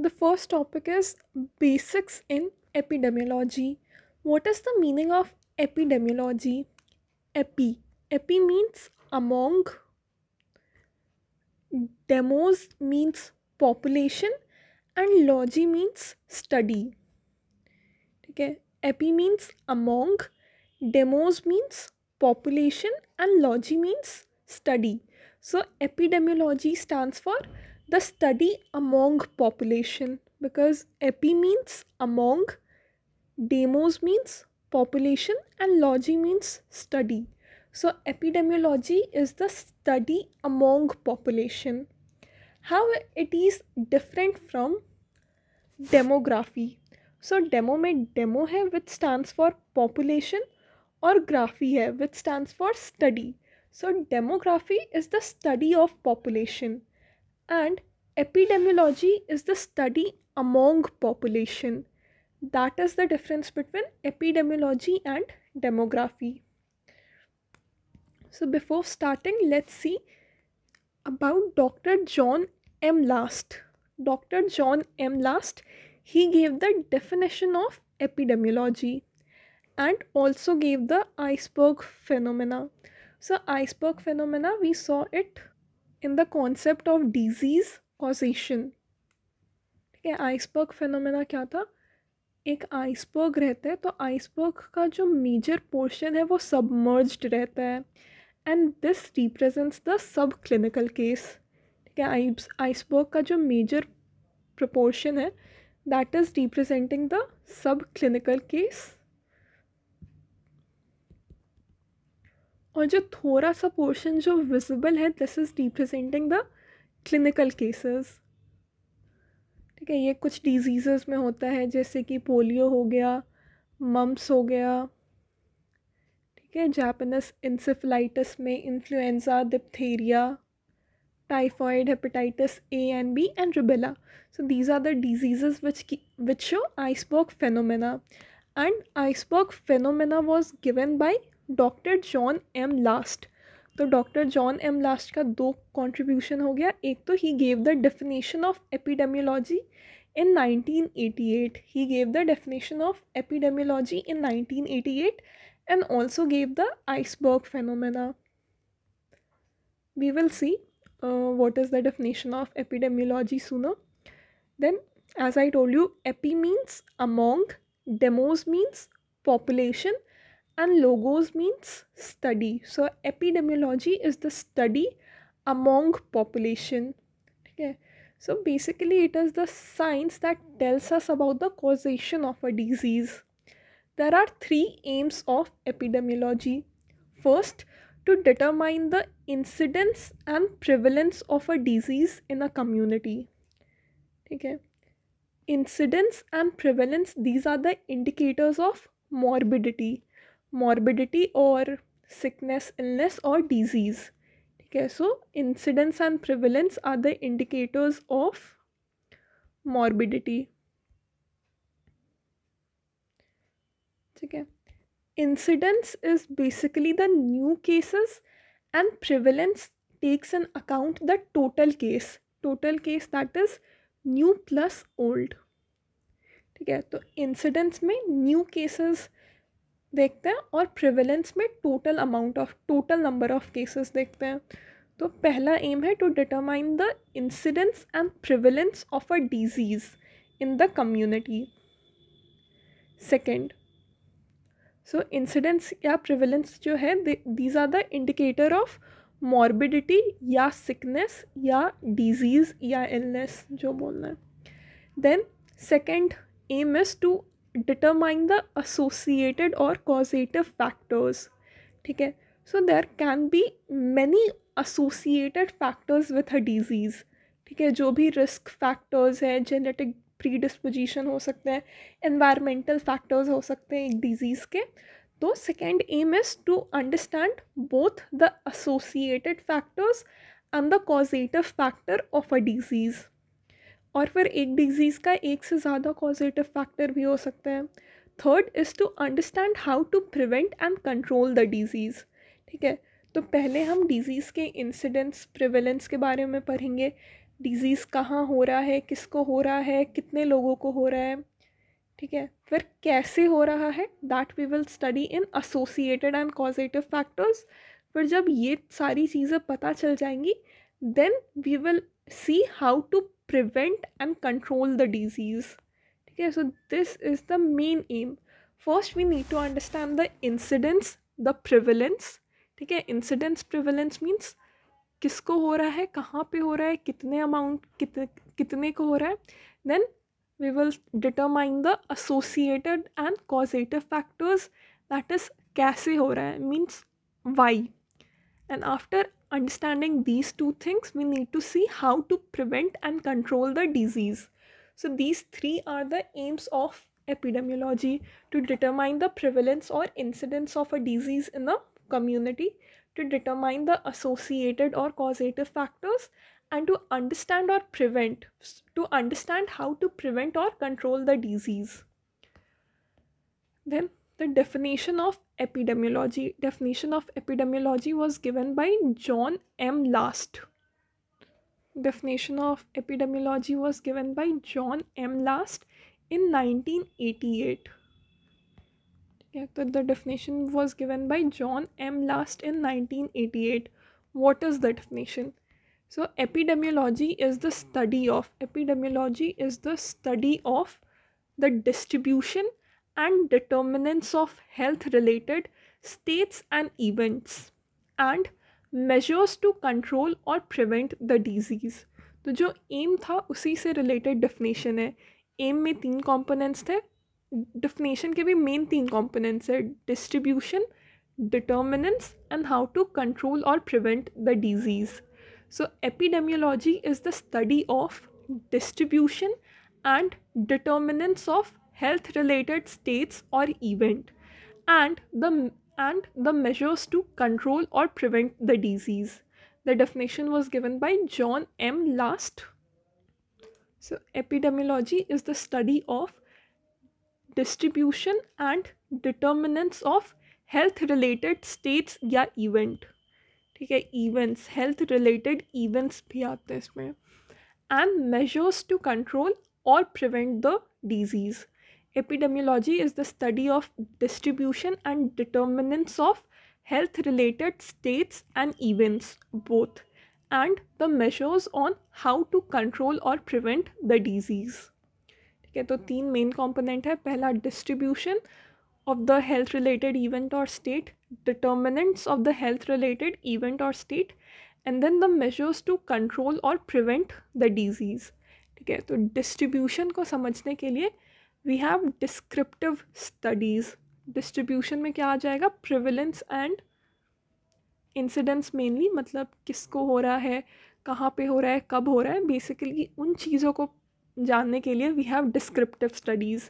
The first topic is basics in epidemiology. What is the meaning of epidemiology? Epi means among, demos means population, and logy means study. ठीक है, epi means among, demos means population, and logy means study. So epidemiology stands for the study among population, because epi means among, demos means population, and logy means study. So epidemiology is the study among population. How it is different from demography? So demo में demo है विच stands for population, और graphy है विच stands for study. So demography is the study of population and epidemiology is the study among population. That is the difference between epidemiology and demography. So before starting, let's see about Dr. John M. Last. Dr. John M. Last, he gave the definition of epidemiology and also gave the iceberg phenomena. So iceberg phenomena, we saw it in the concept of disease causation. ठीक है, iceberg phenomena क्या था? एक iceberg रहता है, तो iceberg का जो मेजर पोर्शन है वो सबमर्ज्ड रहता है, and this represents the sub clinical case. ठीक है, आइसबर्ग का जो मेजर प्रपोर्शन है that is representing the sub clinical case, और जो थोड़ा सा पोर्शन जो विजिबल है this is representing the clinical cases. ठीक है, ये कुछ डिजीज़ में होता है जैसे कि पोलियो हो गया, मम्स हो गया. ठीक है, जापानीज इंसेफेलाइटिस में influenza, diphtheria, typhoid, hepatitis A and B, and rubella. So these are the diseases which show iceberg phenomena, and iceberg phenomena was given by Dr. John M. Last. तो doctor John M last का दो contribution हो गया. एक तो he gave the definition of epidemiology in 1988. He gave the definition of epidemiology in 1988 and also gave the iceberg phenomena. We will see what is the definition of epidemiology sooner. Then, as I told you, epi means among, demos means population, and logos means study. So epidemiology is the study among population. Okay, so basically it is the science that tells us about the causation of a disease. There are three aims of epidemiology. First, to determine the incidence and prevalence of a disease in a community. Okay, incidence and prevalence, these are the indicators of morbidity or sickness, illness or disease. Okay, so incidence and prevalence are the indicators of morbidity. Okay, incidence is basically the new cases, and prevalence takes in account the total case that is new plus old. ठीक है, तो incidence में new cases देखते हैं और prevalence में total number of cases देखते हैं. तो पहला एम है to determine the incidence and prevalence of a disease in the community. Second, so incidence या प्रिवेलेंस जो है these are the indicator of morbidity या सिकनेस या डिजीज़ या इलनेस जो बोलना है. Then second aim is to determine the associated or causative factors. ठीक है, so there can be many associated factors with a disease. ठीक है, जो भी risk factors है, genetic predisposition हो सकते हैं, environmental factors हो सकते हैं एक disease के. तो second aim is to understand both the associated factors and the causative factor of a disease. और फिर एक डिजीज़ का एक से ज़्यादा कॉजेटिव फैक्टर भी हो सकता है. Third is to understand how to prevent and control the disease. ठीक है, तो पहले हम डिजीज़ के इंसिडेंस प्रिवेलेंस के बारे में पढ़ेंगे, डिजीज़ कहाँ हो रहा है, किसको हो रहा है, कितने लोगों को हो रहा है, ठीक है। फिर कैसे हो रहा है, that we will study in associated and causative factors. फिर जब ये सारी चीज़ें पता चल जाएंगी, then we will see how to prevent and control the disease, ठीक है। So this is the main aim. First we need to understand the incidence, the prevalence, ठीक है। इंसिडेंस प्रिविलेंस मीन्स किसको हो रहा है, कहाँ पे हो रहा है, कितने अमाउंट, कितने को हो रहा है। Then we will determine the associated and causative factors, that is कैसे हो रहा है means why, and after understanding these two things we need to see how to prevent and control the disease. So these three are the aims of epidemiology: to determine the prevalence or incidence of a disease in a community, to determine the associated or causative factors, and to understand how to prevent or control the disease. Then the definition of epidemiology was given by John M. Last. Definition of epidemiology was given by John M. Last in 1988. Yeah, so the definition was given by John M. Last in 1988. What is the definition? So epidemiology is the study of the distribution and determinants of health related states and events and measures to control or prevent the disease. तो जो M था उसी से related definition है। M में 3 components थे, definition के भी मेन 3 कंपोनेंट्स है: distribution, determinants and how to control और prevent the disease. So epidemiology is the study of distribution and determinants of health related states or event and the measures to control or prevent the disease. The definition was given by John M. Last. So epidemiology is the study of distribution and determinants of health related states या event, ठीक है, events, health related events भी आते हैं इसमें, and measures to control और prevent the disease. Epidemiology is the study of distribution and determinants of health related states and events both, and the measures on how to control और prevent the disease, ठीक है. तो 3 main component है. पहला distribution of the health related event or state, determinants of the health related event or state, and then the measures to control or prevent the disease, ठीक है. तो distribution को समझने के लिए we have descriptive studies. distribution में क्या आ जाएगा? prevalence and incidence mainly, मतलब किसको हो रहा है, कहाँ पे हो रहा है, कब हो रहा है, बेसिकली उन चीज़ों को जानने के लिए we have descriptive studies.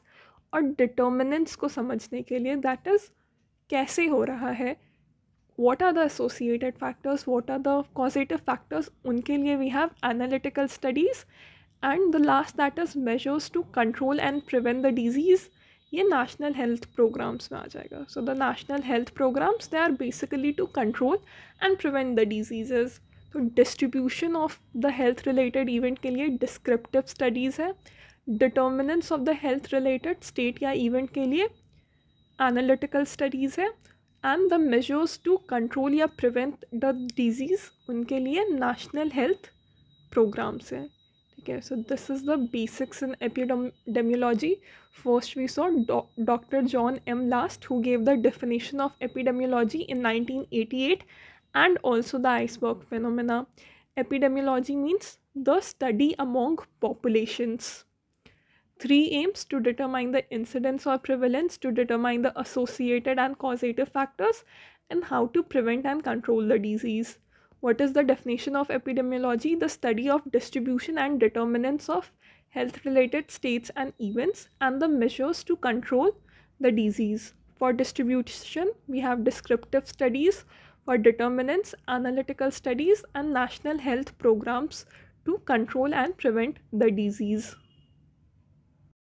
और डिटर्मिनेंट्स को समझने के लिए दैट इज़ कैसे हो रहा है, what are the associated factors, what are the causative factors, उनके लिए we have analytical studies. And the last that is measures to control and prevent the disease. ये नेशनल हेल्थ प्रोग्राम्स में आ जाएगा. So the national health programmes they are basically to control and prevent the disease. तो distribution of the health related event के लिए descriptive studies है. Determinants of the health related state या event के लिए एनालिटिकल स्टडीज़ है. And the measures to control या prevent the disease, उनके लिए नेशनल हेल्थ प्रोग्राम्स हैं, ठीक है. So this is the basics in epidemiology. First we saw doctor John M Last who gave the definition of epidemiology in 1988 and also the iceberg phenomena. Epidemiology means the study among populations. 3 aims: to determine the incidence or prevalence, to determine the associated and causative factors, and how to prevent and control the disease. What is the definition of epidemiology? The study of distribution and determinants of health-related states and events, and the measures to control the disease. For distribution, we have descriptive studies. For determinants, analytical studies, and national health programs to control and prevent the disease.